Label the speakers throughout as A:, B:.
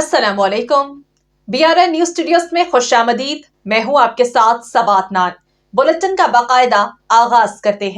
A: अस्सलाम वालेकुम। BRN news studios में खुशामदीद। मैं हूं आपके साथ सबात नान। बुलेटिन का बाकायदा आगाज करते हैं।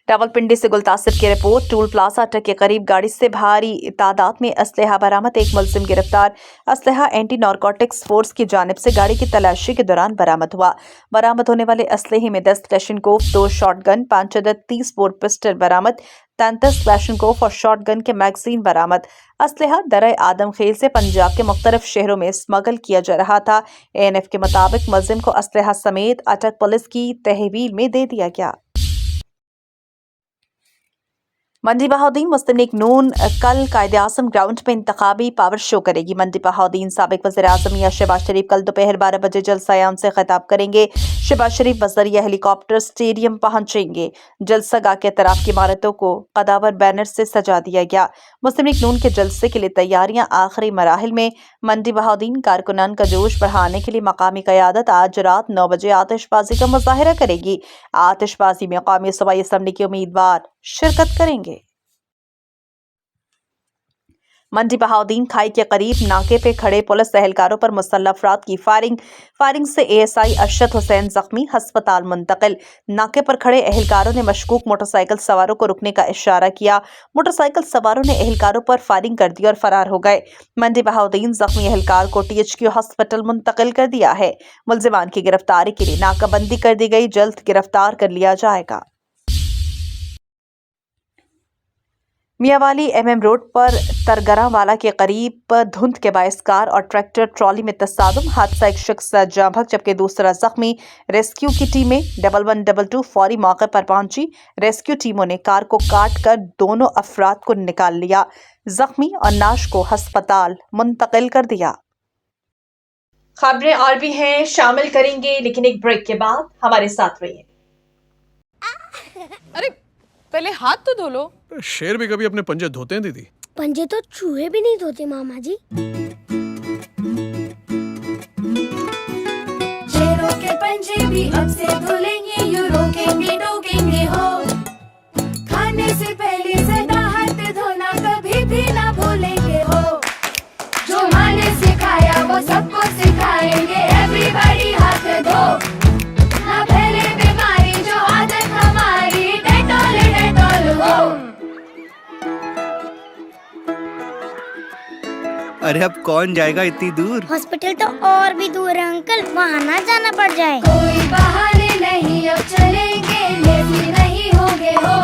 A: रावलपिंडी से गुलतासिर की रिपोर्ट। टूल प्लाजा अटक के करीब गाड़ी से भारी तादाद में असलहा बरामद, एक मुलजिम गिरफ्तार। असलहा एंटी नारकोटिक्स फोर्स की जानिब से गाड़ी की तलाशी के दौरान बरामद हुआ। बरामद होने वाले असलहे में 10 क्लैशनकोफ, 2 शॉटगन, 5 अदद 30 बोर पिस्टल बरामद, 33 क्लैशनकोफ और शॉटगन के मैगजीन बरामद। असलहा दर आदम खेल से पंजाब के मुख्तलिफ शहरों में स्मगल किया जा रहा था। ANF के मुताबिक मुलजिम को असलहा समेत अटक पुलिस की तहवील में दे दिया गया। मंडी बहाउद्दीन मुस्लिम लीग नून कल कायदे आज़म ग्राउंड में इंतखाबी पावर शो करेगी। मंडी बहाउद्दीन साबिक वज़ीर आज़म मियां शहबाज शरीफ कल दोपहर 12 बजे जलसा-ए-आम से खिताब करेंगे। शहबाज शरीफ बज़रिया हेलीकॉप्टर स्टेडियम पहुंचेंगे। जलसागाह के तरफ की इमारतों को कदावर बैनर से सजा दिया गया। मुस्लिम लीग नून के जलसे के लिए तैयारियां आखिरी मराहिल में। मंडी बहाउद्दीन कारकुनान का जोश बढ़ाने के लिए मकामी क़यादत आज रात 9 बजे आतिशबाजी का मुजाहिरा करेगी। आतिशबाजी में कौमी सूबाई असम्बली के उम्मीदवार शिरकत करेंगे। मंडी बहाउद्दीन खाई के करीब नाके पे खड़े पुलिस एहलकारों पर मुसल्लह अफराद की फायरिंग से ASI अरशद हुसैन जख्मी, हस्पताल मुंतकिल। नाके पर खड़े एहलकारों ने मशकूक मोटरसाइकिल सवारों को रुकने का इशारा किया। मोटरसाइकिल सवारों ने एहलकारों पर फायरिंग कर दी और फरार हो गए। मंडी बहाउद्दीन जख्मी एहलकार को THQ हस्पताल मुंतकिल कर दिया है। मुलजिमान की गिरफ्तारी के लिए नाकाबंदी कर दी गई, जल्द गिरफ्तार कर लिया जाएगा। मियावाली MM रोड पर तरगरावाला के करीब धुंध के बायस कार और ट्रैक्टर ट्रॉली में तसादुम। हादसा, एक शख्स जाँ बहक जबकि दूसरा जख्मी। रेस्क्यू की टीमें 1122 फौरी मौके पर पहुंची। रेस्क्यू टीमों ने कार को काट कर दोनों अफराद को निकाल लिया। जख्मी और नाश को हस्पताल मुंतकिल कर दिया। खबरें और भी हैं, शामिल करेंगे, लेकिन एक ब्रेक के बाद हमारे साथ रहिए।
B: अरे पहले हाथ तो धो लो।
C: शेर भी कभी अपने पंजे धोते हैं दीदी?
D: पंजे तो चूहे भी नहीं धोते मामा जी।
E: शेरों के पंजे भी अब से धुलेंगे, यूं रोकेंगे टोकेंगे हो। खाने से पहले सदा हाथ धोना कभी भी ना भूलेंगे हो। जो माँ ने सिखाया वो सबको सिखाएंगे, एवरीबॉडी हाथ धो। ना फैले बीमारी जो आदत हमारी, डेटॉल डेटॉल हो।
F: अरे अब कौन जाएगा इतनी दूर?
D: हॉस्पिटल तो और भी दूर है अंकल, वहाँ ना जाना पड़ जाए।
E: कोई बहाने नहीं, अब चलेंगे, लेजी नहीं होंगे हो।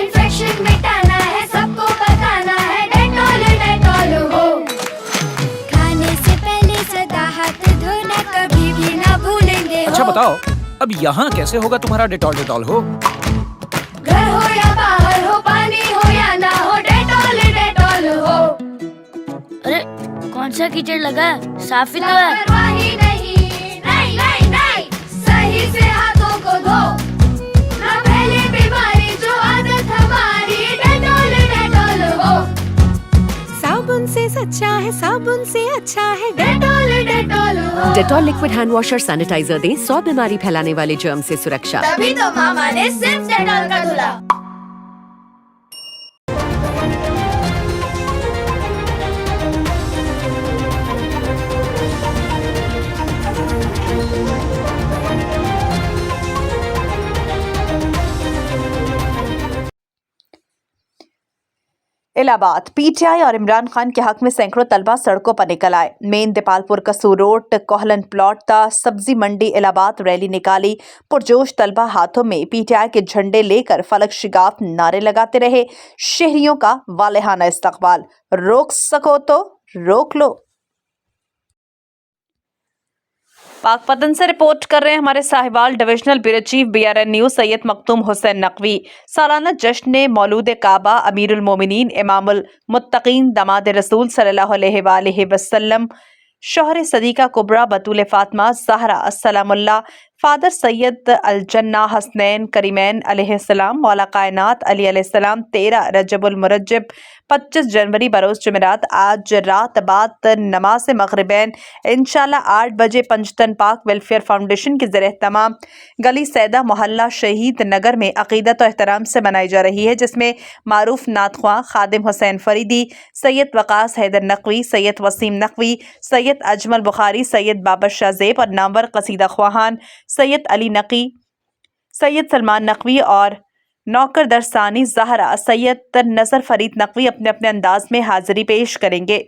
E: इन्फेक्शन मिटाना है, सबको बताना है, डेटॉल डेटॉल हो। खाने से पहले सदा हाथ धोना कभी भी ना भूलेंगे हो।
G: अच्छा बताओ, अब यहाँ कैसे होगा तुम्हारा डेटॉल हो?
E: घर हो या बाहर हो, पानी हो या ना हो, डेटॉल डेटॉल हो।
D: अरे कौन सा कीचड़ लगा है? साफ ही तो है।
E: लापरवाही नहीं, नहीं नहीं नहीं, सही से हाथों को धो। ना फैले बीमारी जो आदत हमारी, डेटॉल डेटॉल हो। साबुन से सच्चा है, साबुन से अच्छा है, डेटॉल डेटॉल हो।
H: Dettol liquid hand washer sanitiser दें 100 बीमारी फैलाने वाले जर्म से सुरक्षा।
E: तभी तो मामा ने सिर्फ डेटॉल का धुला।
A: इलाहाबाद PTI और इमरान खान के हक में सैकड़ों तलबा सड़कों पर निकल आए। मेन दीपालपुर कसूर रोड कोहलन प्लॉट था सब्जी मंडी इलाहाबाद रैली निकाली। पुरजोश तलबा हाथों में PTI के झंडे लेकर फलक शिगाफ नारे लगाते रहे। शहरियों का वालेहाना इस्तकबाल। रोक सको तो रोक लो। पाकपतन से रिपोर्ट कर रहे हैं हमारे Sahiwal divisional bureau chief BRN news Syed Makhdoom Hussain Naqvi. सालाना जश्न मौलूद काबा अमीरुल मोमिनीन इमामुल मुत्तकीन दमाद रसूल सल्लल्लाहु अलैहि वसल्लम शोहर सदीका कुबरा बतूल फातिमा ज़हरा अस्सलामुल्लाह फादर सैयद अलजन्ना हसनैन करीमैन अलैहिस्सलाम मौला कायनात अली अलैहिस्सलाम 13 रजबुल मुरज्जब 25 जनवरी बरोज जुमेरात आज रात बाद नमाज मगरिबैन इंशाल्लाह 8 बजे पंजतन पाक वेलफेयर फाउंडेशन के ज़रिए तमाम गली सैदा मोहल्ला शहीद नगर में अकीदत और एहतराम से मनाई जा रही है, जिसमें मारूफ नातख्वां खादिम हुसैन फरीदी, सैयद वकास हैदर नकवी, सैयद वसीम नकवी, सैयद अजमल बुखारी, सैयद बाबर शाह ज़ेब और नामवर कसीदा ख्वाहान सैयद अली नकी, सैयद सलमान नकवी और नौकर दरसानी ज़हरा सैयद नज़र फरीद नकवी अपने अपने अंदाज में हाजिरी पेश करेंगे।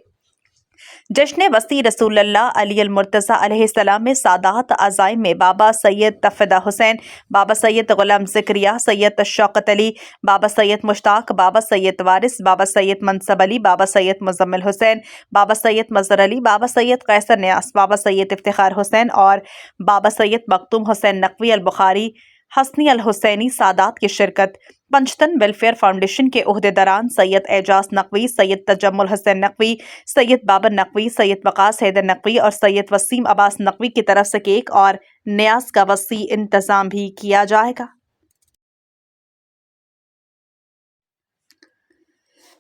A: जश्न वसी रसूलुल्लाह अली अल मुर्तज़ा अलैहिस्सलाम में सादात अज़ाइम में बाबा सैयद तफ़दा हुसैन, बाबा सैयद ग़ुलाम ज़िक्रिया, सैयद शौकत अली, बाबा सैयद मुश्ताक, बाबा सैयद वारिस, बाबा सैयद मनसब अली, बाबा सैयद मुज़म्मिल हुसैन, बाबा सैयद मज़हर अली, बाबा सैयद कैसर न्यास, बाबा सैयद इफ्तिखार हुसैन और बाबा सैयद मखदूम हुसैन नकवी अल बुखारी हसनी अल हुसैनी सादात की शिरकत। पंजतन वेलफेयर फाउंडेशन के ओहदेदारान सैयद एजाज नकवी, सैयद तजम्मुल हुसैन नकवी, सैयद बाबर नकवी, सैयद वकास हैदर नकवी और सैयद वसीम अब्बास नकवी की तरफ से केक और न्याज का वसी इंतजाम भी किया जाएगा।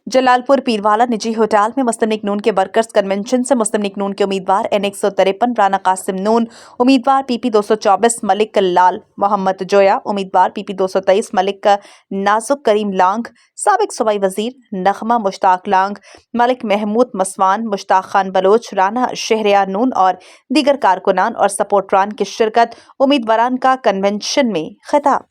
A: जलालपुर पीरवाला निजी होटल में मुस्लिम लीग नून के वर्कर्स कन्वेंशन से मुस्लिम लीग नून के उम्मीदवार N153 राना कासिम नून, उम्मीदवार PP 224 मलिक लाल मोहम्मद जोया, उम्मीदवार PP 223 मलिक नाजुक करीम लांग, साबिक सूबाई वजीर नगमा मुश्ताक लांग, मलिक महमूद मसवान, मुश्ताक खान बलोच, राना शहरियार नून और दीगर कारकुनान और सपोर्टरान की शिरकत। उम्मीदवारान का कन्वेंशन में खिताब।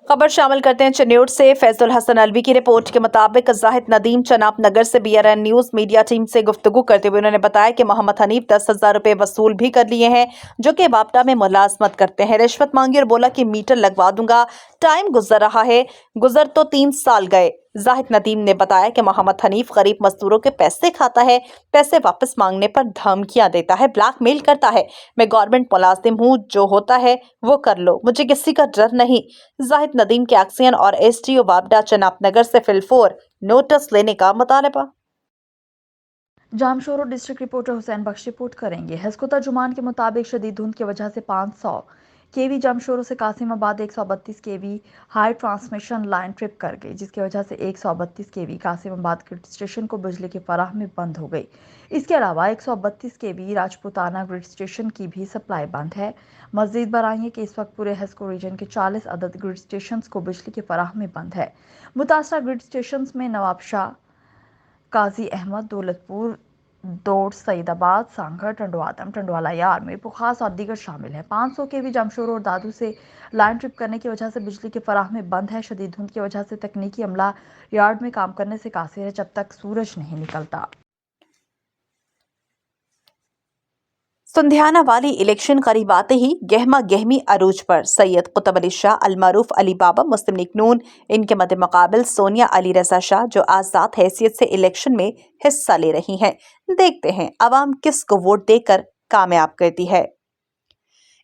A: खबर शामिल करते हैं चन्योट से। फैजुल हसन अलवी की रिपोर्ट के मुताबिक जाहिद नदीम चनाब नगर से BRN न्यूज़ मीडिया टीम से गुफ्तगू करते हुए उन्होंने बताया कि मोहम्मद हनीफ 10,000 रुपये वसूल भी कर लिए हैं, जो कि वापडा में मुलाजमत करते हैं। रिश्वत मांगी और बोला कि मीटर लगवा दूंगा, टाइम गुजर रहा है, गुजर तो 3 साल गए। जाहिद नदीम ने बताया कि मोहम्मद हनीफ गरीब मजदूरों के पैसे खाता है, पैसे वापस मांगने पर धमकियां देता है, ब्लैकमेल करता है। मैं गवर्नमेंट मुलाजिम हूं, जो होता है वो कर लो, मुझे किसी का डर नहीं। जाहिद नदीम के एक्सियन और STO वापडा चनाब नगर से फिलफोर नोटिस लेने का मुतालबा।
I: जामशोरो डिस्ट्रिक्ट रिपोर्टर हुसैन बख्श रिपोर्ट करेंगे। हस्को तर्जुमान के मुताबिक शदीद धुंध की वजह से 500 केवी जामशोरो से कासिमाबाद 132 केवी हाई ट्रांसमिशन लाइन ट्रिप कर गई, जिसकी वजह से 132 केवी कासिमाबाद ग्रिड स्टेशन को बिजली की फराहमी बंद हो गई। इसके अलावा 132 केवी राजपुताना ग्रिड स्टेशन की भी सप्लाई बंद है। मज़ीद बराइए कि इस वक्त पूरे हस्को रीजन के 40 अदद ग्रिड स्टेशन को बिजली की फराहमी बंद है। मुतासरा ग्रिड स्टेशन में नवाबशाह, काजी अहमद, दौलतपुर, दौड़, सईदाबाद, सांगड़, टंडवादम, टंडवाला यार में बुखास और दीगर शामिल हैं। 500 केवी जामशोरो और दादू से लाइन ट्रिप करने की वजह से बिजली की फराहमी बंद है। शदीद धुंध की वजह से तकनीकी अमला यार्ड में काम करने से कासिर है जब तक सूरज नहीं निकलता।
A: सुंधियाना वाली इलेक्शन करीब आते ही गहमा गहमी अरूज पर। सैयद कुतुब अली शाह, अलमारूफ अली बाबा, मुस्लिम लीग नून, इनके मद्दे मुकाबिल सोनिया अली रजा शाह, जो आज़ाद हैसियत से इलेक्शन में हिस्सा ले रही हैं। देखते हैं अवाम किसको वोट देकर कामयाब करती है।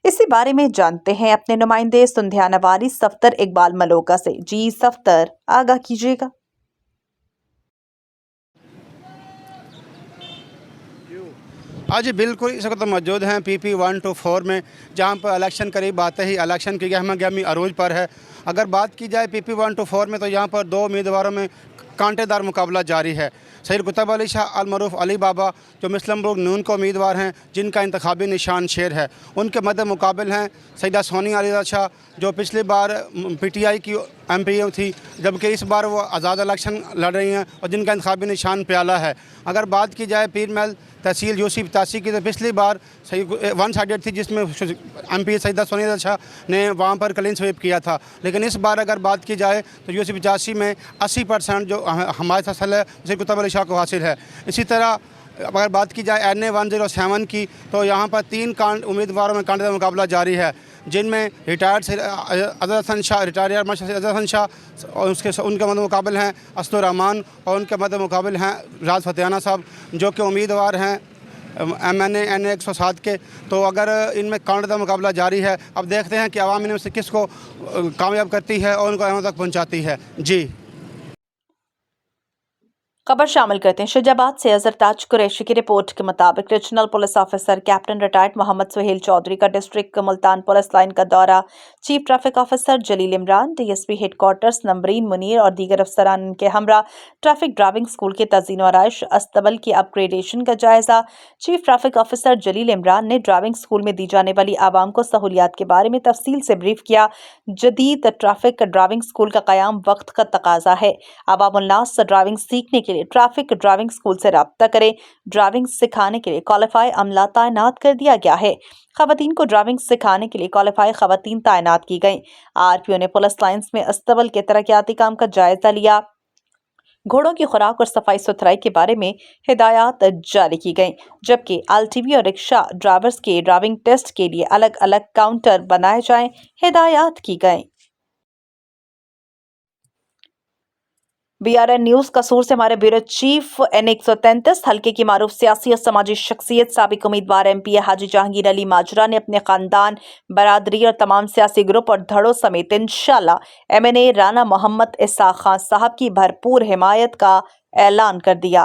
A: इसी बारे में जानते हैं अपने नुमाइंदे सुंधियाना वाली सफ्तर इकबाल मलोका से। जी सफ्तर, आगाह कीजिएगा।
J: आज बिल्कुल इस वक्त मौजूद हैं PP 124 में, जहां पर इलेक्शन करीब आते ही इलेक्शन की गहमा गहमी अरूज पर है। अगर बात की जाए PP 124 में, तो यहाँ पर 2 उम्मीदवारों में कांटेदार मुकाबला जारी है। सैयद कुतुब अली शाह, अलमारूफ अली बाबा, जो मुस्लिम लीग नून को उम्मीदवार हैं, जिनका इंतखाबी निशान शेर है, उनके मद्दे मुकाबिल हैं सैयदा सोनिया अली रजा शाह, जो पिछली बार PTI की MP थी, जबकि इस बार वो आज़ाद इलेक्शन लड़ रही हैं और जिनका इंतखाबी निशान प्याला है। अगर बात की जाए पीर महल तहसील यूसी 85 की, तो पिछली बार 1 साइडेड थी, जिसमें MP सैयदा सोनिया रजा शाह ने वहाँ पर क्लीन स्वीप किया था। लेकिन इस बार अगर बात की जाए तो यूसी 85 में 80% जो हमारे फसल है सैयद कुतुब अली शाह को हासिल है। इसी तरह अगर बात की जाए NA 107 की, तो यहाँ पर 3 उम्मीदवारों में कांटेदार मुकाबला जारी है, जिनमें retired Azhar Hasan Shah, retired master Azhar Hasan Shah और उनके मद्दे मुकाबिल हैं असदुर रहमान, और उनके मद्दे मुकाबिल हैं राज फतेहाना साहब, जो कि उम्मीदवार हैं MNA NA 107 के। तो अगर इनमें कांटेदार मुकाबला जारी है, अब देखते हैं कि आवाम इनमें से किसको कामयाब करती है और उनको अहम तक पहुँचाती है। जी
A: खबर शामिल करते हैं। शुजाबाद से अजरताज कुरैशी की रिपोर्ट के मुताबिक regional police officer captain retired Mohammad Suhail Chaudhry का डिस्ट्रिक्ट मुल्तान पुलिस लाइन का दौरा chief traffic officer Jalil Imran, DSP headquarters नंबरीन मुनीर और दीगर अफसरान के हमरा ट्रैफिक ड्राइविंग स्कूल के तज़ीन व आराइश अस्तबल की अपग्रेडेशन का जायजा। Chief traffic officer Jalil Imran ने ड्राइविंग स्कूल में दी जाने वाली आवाम को सहूलियात के बारे में तफसील से ब्रीफ किया। जदीद ट्रैफिक ड्राइविंग स्कूल का क़याम वक्त का तकाजा है। अवामुन्नास ड्राइविंग सीखने के लिए ट्रैफिक ड्राइविंग स्कूल से राब्ता करें। ड्राइविंग सिखाने के लिए क्वालिफाई अमला तैनात कर दिया गया है। खवातीन को ड्राइविंग सिखाने के लिए क्वालिफाई खवातीन तैनात की गईं। आरपीओ ने पुलिस लाइन्स में अस्तबल के तरक्याती काम का जायजा लिया। घोड़ों की खुराक और सफाई सुथराई के बारे में हिदायत जारी की गईं, जबकि एलटीवी और रिक्शा ड्राइवर्स के ड्राइविंग टेस्ट के लिए अलग अलग काउंटर बनाए जाएं, हिदायत की गईं। BRN न्यूज कसूर से हमारे ब्यूरो चीफ N133 हल्के की मारूफ सियासी और समाजी शख्सियत साबिक उम्मीदवार MPA हाजी जहांगीर अली माजरा ने अपने खानदान, बरादरी और तमाम सियासी ग्रुप और धड़ों समेत इंशाल्लाह MNA राना मोहम्मद इसाक खान साहब की भरपूर हिमायत का ऐलान कर दिया।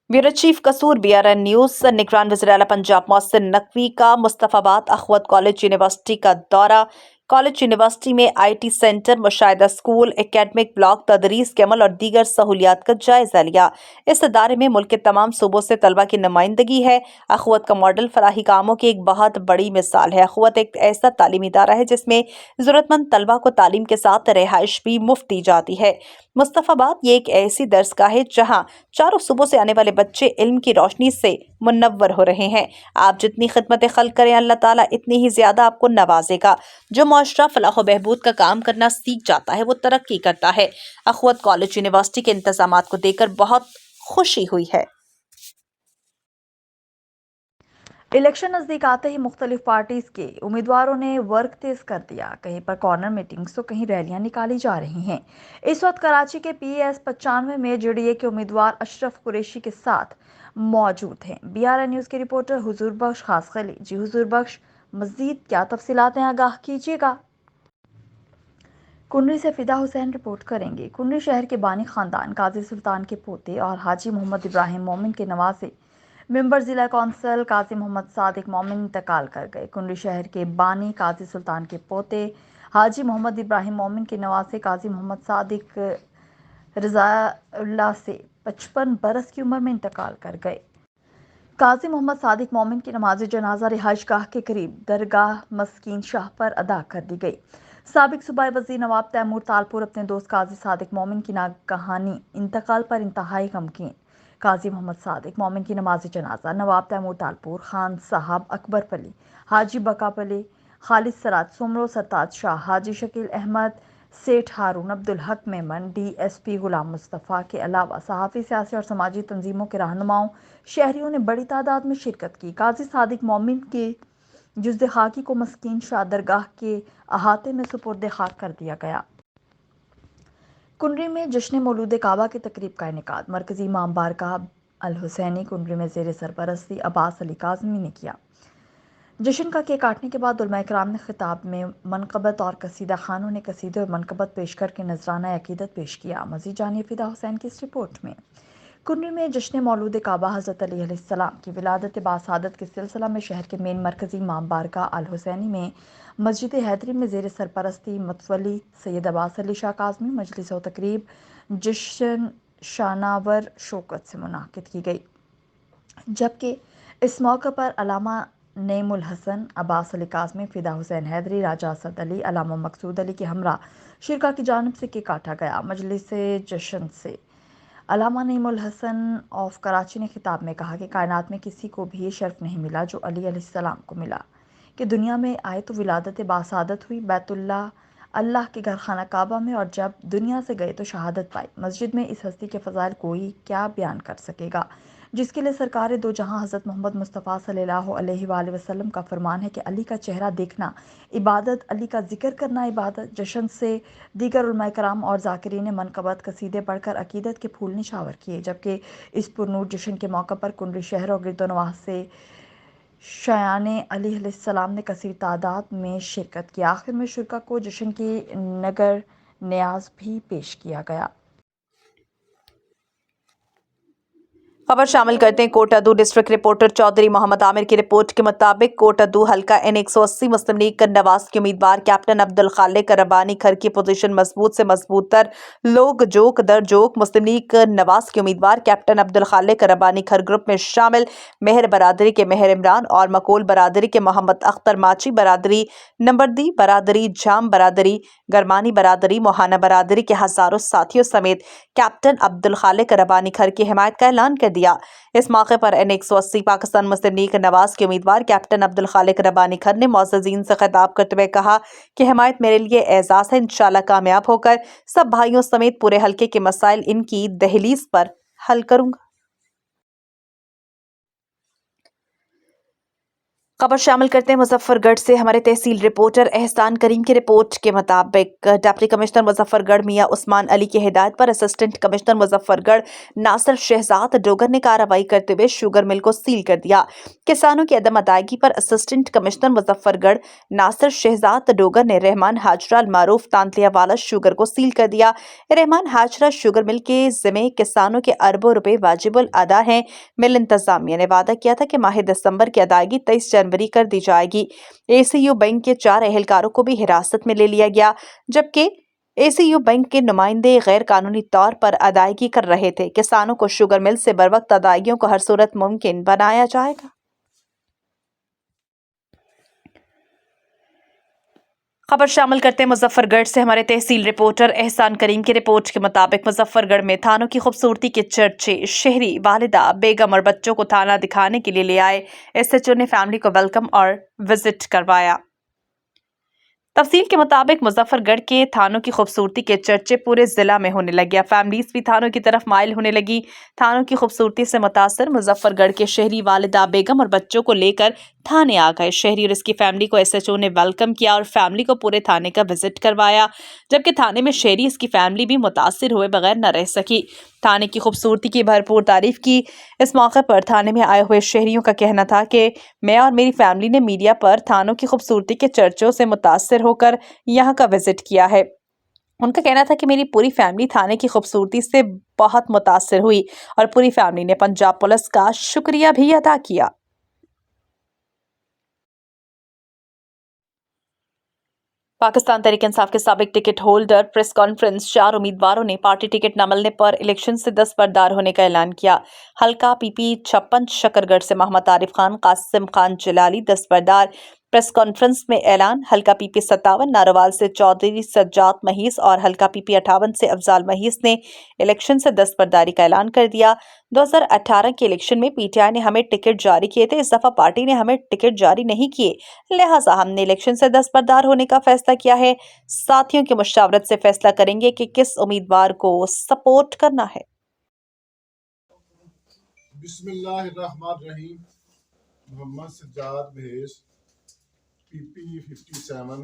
A: ब्यूरो चीफ कसूर BRN न्यूज। निगरान वज़ीर आला पंजाब मोहसिन नकवी का मुस्तफाबाद अखवत कॉलेज यूनिवर्सिटी का दौरा। कॉलेज यूनिवर्सिटी में IT सेंटर, मुशाहिदा स्कूल, एकेडमिक ब्लॉक, तदरीस के अमल और दीगर सहूलियात का जायजा लिया। इस इदारे में मुल्क के तमाम सूबों से तलबा की नुमाइंदगी है। अखवत का मॉडल फराही कामों की एक बहुत बड़ी मिसाल है। अखवत एक ऐसा तालीमी इदारा है जिसमें ज़रूरतमंद तलबा को तालीम के साथ रिहाइश भी मुफ्त दी जाती है। मुस्तफाबाद ये एक ऐसी दरसगाह है जहाँ चारों सूबों से आने वाले बच्चे इल्म की रोशनी से मुनव्वर हो रहे हैं। आप जितनी खिदमत खल्क करें, अल्लाह ताला इतनी ही ज़्यादा आपको नवाजेगा। जो मुआशरा फलाह बहबूद का काम करना सीख जाता है वो तरक्की करता है। अखवत कॉलेज यूनिवर्सिटी के इंतजामात को देखकर बहुत खुशी हुई है।
I: इलेक्शन नज़दीक आते ही मुख्तलिफ पार्टीज़ के उम्मीदवारों ने वर्क तेज़ कर दिया। कहीं पर कॉर्नर मीटिंग्स तो कहीं रैलियां निकाली जा रही हैं। इस वक्त कराची के PAS 95 में JDA के उम्मीदवार अशरफ कुरैशी के साथ मौजूद हैं। BRN न्यूज़ के रिपोर्टर हुजूर बख्श खासखली। जी हुजूर बख्श, मज़ीद क्या तफसीलात हैं, आगाह कीजिएगा। कुनरी से फिदा हुसैन रिपोर्ट करेंगे। कुनरी शहर के बानी खानदान काजी सुल्तान के पोते और हाजी मोहम्मद इब्राहिम मोमिन के नवासे मेंबर ज़िला कौंसिल काजी मोहम्मद सादिक मोमिन इंतकाल कर गए। कुनरी शहर के बानी काजी सुल्तान के पोते हाजी मोहम्मद इब्राहिम मोमिन के नवासे काजी मोहम्मद सादिक रज़ाउल्लाह से 55 बरस की उम्र में इंतकाल कर गए। काजी मोहम्मद सादिक मोमिन की नमाज जनाजा रिहाइशगाह के करीब दरगाह मस्कीन शाह पर अदा कर दी गई। साबिक सूबाई वज़ीर नवाब तैमूर तालपुर अपने दोस्त काजी सादिक मोमिन की नागहानी इंतकाल पर इंतहाई गमगीन। काजी मोहम्मद सादिक मोमिन की नमाज जनाजा नवाब तैमूर तालपुर, खान साहब अकबर पली, हाजी बकापली, खालिद सराज, सुमरो सरताज शाह, हाजी शकील अहमद, सेठ हारून, अब्दुल हक मेमन, DSP गुलाम मुस्तफ़ा के अलावा सहाफ़ी, सियासी और समाजी तंजीमों के रहनुमाओं, शहरियों ने बड़ी तादाद में शिरकत की। काजी सादिक मोमिन के जुज़्द खाकी को मस्कीन शाह दरगाह के अहाते में सुपुर्द खाक कर दिया गया। कुनरी में जश्न मौलूद काबा की तकरीब का इनेकाद मरकज़ी इमाम बारगाह अल हुसैनी कुनरी में ज़ेर सरपरस्ती अब्बास अली काज़मी ने किया। जश्न का केक काटने के बाद उलमा इकराम ने खिताब में मनकबत और कसीदा खानों ने कसीदे और मनकबत पेश करके नजराना अकीदत पेश किया। मज़ीद जानिए फिदा हुसैन की इस रिपोर्ट में। कुनरी में जश्न मौलूद काबा हज़रत अली अलैहिस्सलाम की विलादत बासादत के सिलसिला में शहर के मेन मरकज़ी इमाम बारगाह अल हुसैनी में मस्जिद हैदरी में ज़ेर सरपरस्ती मतवली सैयद अब्बास अली शाह काज़मी मजलिस व तकरीब जश्न शानावर शौकत से मुनाकिद की गई। जबकि इस मौके पर अलामा नईमुल हसन, अब्बास अली काज़मी, फ़िदा हुसैन हैदरी, राजा असद अली, अलामा मकसूद अली के हमरा शिरका की जानिब से केक काटा गया। मजलिस जश्न से अलामा नईमुल हसन ऑफ कराची ने खिताब में कहा कि कायनात में किसी को भी ये शर्फ नहीं मिला जो अली अलैहिस्सलाम को मिला कि दुनिया में आए तो विलादत बासादत हुई बैतुल्लाह अल्लाह के घर खाना काबा में, और जब दुनिया से गए तो शहादत पाई। मस्जिद में इस हस्ती के फ़ज़ाइल कोई क्या बयान कर सकेगा, जिसके लिए सरकार दो जहां हज़रत मोहम्मद मुस्तफ़ा सल्लल्लाहु अलैहि वसल्लम का फरमान है कि अली का चेहरा देखना इबादत, अली का जिक्र करना इबादत। जश्न से दीगर उलमा कराम और ज़ाकिरीन मनकबत कसीदे पढ़कर अकीदत के फूल निशावर किए। जबकि इस पुरनूर जश्न के मौके पर कुनरी शहर और गिरदोनवाह से शायाने अली अलैहिस्सलाम ने कसीर तादाद में शिरकत की। आखिर में शुरका को जश्न की नगर न्याज भी पेश किया गया।
A: खबर शामिल करते हैं कोटादू डिस्ट्रिक्ट रिपोर्टर चौधरी मोहम्मद आमिर की रिपोर्ट के मुताबिक कोटादू हल्का N180 मुस्लिम लीग नवाज के उम्मीदवार कैप्टन अब्दुल खालिक रब्बानी खर की पोजीशन मजबूत से मजबूत तर लोग जोक दर जोक मुस्लिम लीग नवाज के उम्मीदवार कैप्टन अब्दुल खालिक रब्बानी खर ग्रुप में शामिल मेहर बरादरी के मेहर इमरान और मकोल बरादरी के मोहम्मद अख्तर माची बरादरी, नंबरदी बरादरी, झाम बरादरी, गरमानी बरादरी, मोहाना बरादरी के हजारों साथियों समेत कैप्टन अब्दुल खालिक रब्बानी खर की हिमायत का ऐलान कर दिया। इस मौके पर N180 पाकिस्तान मुस्लिम लीग नवाज के उम्मीदवार कैप्टन अब्दुल खालिक रब्बानी खर ने मौजूदीन से खिताब करते हुए कहा कि हिमायत मेरे लिए एजाज है। इंशाल्लाह कामयाब होकर सब भाइयों समेत पूरे हल्के के मसाइल इनकी दहलीज पर हल करूंगा। खबर शामिल करते हैं मुजफ्फरगढ़ से हमारे तहसील रिपोर्टर एहसान करीम की रिपोर्ट के मुताबिक डिप्टी कमिश्नर मुजफ्फरगढ़ मियां उस्मान अली की हिदायत पर असिस्टेंट कमिश्नर मुजफ्फरगढ़ नासिर शहजाद डोगर ने कार्रवाई करते हुए शुगर मिल को सील कर दिया। किसानों की अदम अदायगी पर असिस्टेंट कमिश्नर मुजफ्फरगढ़ नासिर शहजाद डोगर ने रहमान हाजरा मारूफ तांतलिया वाला शुगर को सील कर दिया। रहमान हाजरा शुगर मिल के जिम्मे किसानों के अरबों रुपए वाजिबुल अदा हैं। मिल इंतजामिया ने वादा किया था कि माह दिसंबर की अदायगी 23 जनवरी कर दी जाएगी। ACU बैंक के 4 एहलकारों को भी हिरासत में ले लिया गया, जबकि ACU बैंक के नुमाइंदे गैर कानूनी तौर पर अदायगी कर रहे थे। किसानों को शुगर मिल से बरवक्त अदायगियों को हर सूरत मुमकिन बनाया जाएगा। खबर शामिल करते हैं मुजफ्फरगढ़ से हमारे तहसील रिपोर्टर एहसान करीम की रिपोर्ट के मुताबिक मुजफ्फरगढ़ में थानों की खूबसूरती के चर्चे। शहरी वालिदा बेगम और बच्चों को थाना दिखाने के लिए ले आए। SHO ने फैमिली को वेलकम और विजिट करवाया। तफसील के मुताबिक मुजफ्फरगढ़ के थानों की खूबसूरती के चर्चे पूरे जिला में होने लगे। फैमिलीज भी थानों की तरफ माइल होने लगी। थानों की खूबसूरती से मुतासर मुजफ्फरगढ़ के शहरी वालिदा बेगम और बच्चों को लेकर थाने आ गए। शहरी और इसकी फैमिली को SHO ने वेलकम किया और फैमिली को पूरे थाने का विजिट करवाया, जबकि थाने में शहरी इसकी फैमिली भी मुतासिर हुए बगैर न रह सकी। थाने की खूबसूरती की भरपूर तारीफ की। इस मौके पर थाने में आए हुए शहरियों का कहना था कि मैं और मेरी फैमिली ने मीडिया पर थानों की खूबसूरती के चर्चों से मुतासिर होकर यहाँ का विजिट किया है। उनका कहना था कि मेरी पूरी फैमिली थाने की खूबसूरती से बहुत मुतासिर हुई और पूरी फैमिली ने पंजाब पुलिस का शुक्रिया भी अदा किया। पाकिस्तान तहरीक इंसाफ के साबिक टिकट होल्डर प्रेस कॉन्फ्रेंस। 4 उम्मीदवारों ने पार्टी टिकट न मिलने पर इलेक्शन से दस्तबरदार होने का ऐलान किया। हल्का PP 56 शकरगढ़ से मोहम्मद आरिफ खान, कासिम खान जलाली दस्तबरदार। प्रेस कॉन्फ्रेंस में ऐलान। हल्का PP 57 नारोवाल से चौधरी सज्जाद महीस और हल्का PP 58 से अफजाल महीस ने इलेक्शन से दस्तबरदारी का ऐलान कर दिया। 2018 के इलेक्शन में PTI ने हमें टिकट जारी किए थे। इस दफा पार्टी ने हमें टिकट जारी नहीं किए, लिहाजा हमने इलेक्शन से दस्तबरदार होने का फैसला किया है। साथियों की मुशावरत से फैसला करेंगे कि किस उम्मीदवार को सपोर्ट करना है।
K: बिस्मिल्लाहिर्रहमानिर्रहीम। मोहम्मद सज्जाद महेश PP 57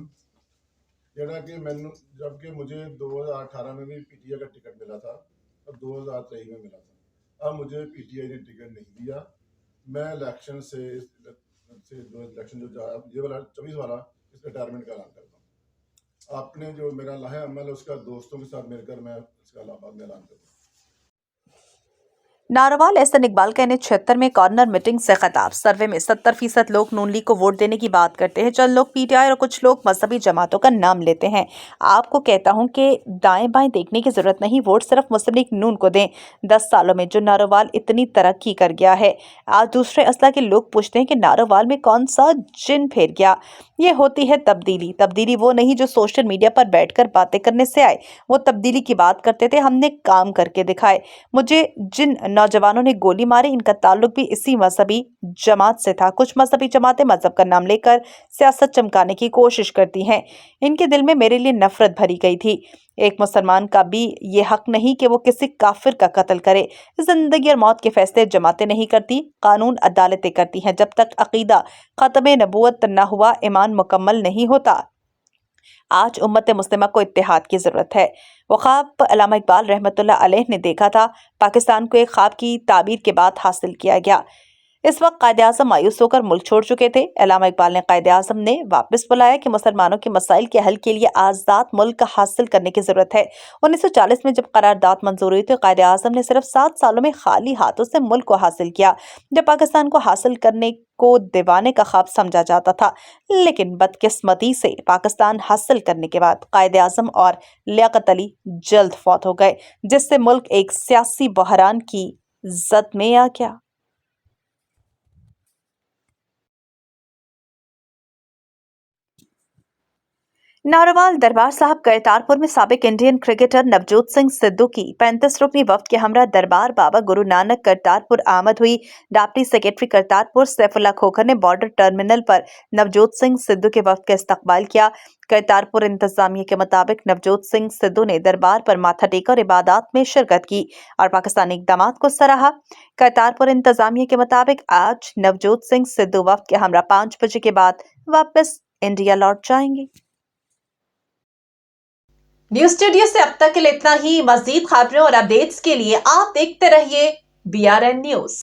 K: जड़ा कि मैनू जबकि मुझे 2018 में भी PTI का टिकट मिला था और 2023 में मिला था। अब मुझे PTI ने टिकट नहीं दिया। मैं इलेक्शन से इलेक्शन जो ये वाला 24 वाला इस रिटायरमेंट का ऐलान करता हूँ। आपने जो मेरा लाहे अमल है उसका दोस्तों के साथ मिलकर मैं इसका ऐलान करूँ।
A: नारोवाल एहसन इकबाल का N76 में कॉर्नर मीटिंग से खिताब। सर्वे में 70% लोग नून लीग को वोट देने की बात करते हैं। चंद लोग PTI और कुछ लोग मजहबी जमातों का नाम लेते हैं। आपको कहता हूं कि दाएं बाएं देखने की जरूरत नहीं, वोट सिर्फ मुस्लिम लीग नून को दें। 10 सालों में जो नारोवाल इतनी तरक्की कर गया है, आज दूसरे असला के लोग पूछते हैं कि नारोवाल में कौन सा जिन फेर गया। ये होती है तब्दीली। तब्दीली वो नहीं जो सोशल मीडिया पर बैठकर बातें करने से आए। वो तब्दीली की बात करते थे, हमने काम करके दिखाए। मुझे जिन नौजवानों ने गोली मारी, इनका ताल्लुक भी इसी मजहबी जमात से था। कुछ मजहबी जमातें मजहब का नाम लेकर सियासत चमकाने की कोशिश करती हैं। इनके दिल में मेरे लिए नफरत भरी गई थी। एक मुसलमान का भी ये हक नहीं कि वो किसी काफिर का कत्ल करे। जिंदगी और मौत के फैसले जमातें नहीं करती, कानून अदालतें करती हैं। जब तक अकीदा खत्म नबूवत न हुआ, ईमान मुकम्मल नहीं होता। आज उम्मत मुस्लिमा को इत्तेहाद की जरूरत है। वो ख्वाब अल्लामा इकबाल रहमतुल्लाह अलैह ने देखा था, पाकिस्तान को एक ख्वाब की ताबीर के बाद हासिल किया गया। इस वक्त कायद-ए-आज़म मायूस होकर मुल्क छोड़ चुके थे। अल्लामा इकबाल ने कायद-ए-आज़म ने वापस बुलाया कि मुसलमानों के मसाइल के हल के लिए आज़ाद मुल्क हासिल करने की जरूरत है। 1940 में जब करारदाद मंजूर हुई तो कायद-ए-आज़म ने सिर्फ 7 सालों में खाली हाथों से मुल्क को हासिल किया, जब पाकिस्तान को हासिल करने को दीवाने का ख्वाब समझा जाता था। लेकिन बदकिस्मती से पाकिस्तान हासिल करने के बाद कायद-ए-आज़म और लियाकत अली जल्द फौत हो गए, जिससे मुल्क एक सियासी बहरान की जद में आ गया। नारोवाल दरबार साहब करतारपुर में साबिक इंडियन क्रिकेटर नवजोत सिंह सिद्धू की 35 रुकनी वफ्द के हमरा दरबार बाबा गुरु नानक करतारपुर आमद हुई। डिप्टी सेक्रेटरी करतारपुर सैफुल्ला खोखर ने बॉर्डर टर्मिनल पर नवजोत सिंह सिद्धू के वफ्द का इस्तकबाल किया। करतारपुर इंतजामिया के मुताबिक नवजोत सिंह सिद्धू ने दरबार पर माथा टेका और इबादत में शिरकत की और पाकिस्तानी इक़दामात को सराहा। करतारपुर इंतजामिया के मुताबिक आज नवजोत सिंह सिद्धू वफ्द के हमरा 5 बजे के बाद वापस इंडिया लौट जाएंगे। न्यूज स्टूडियो से अब तक के लिए इतना ही। मजीद खबरों और अपडेट्स के लिए आप देखते रहिए BRN न्यूज।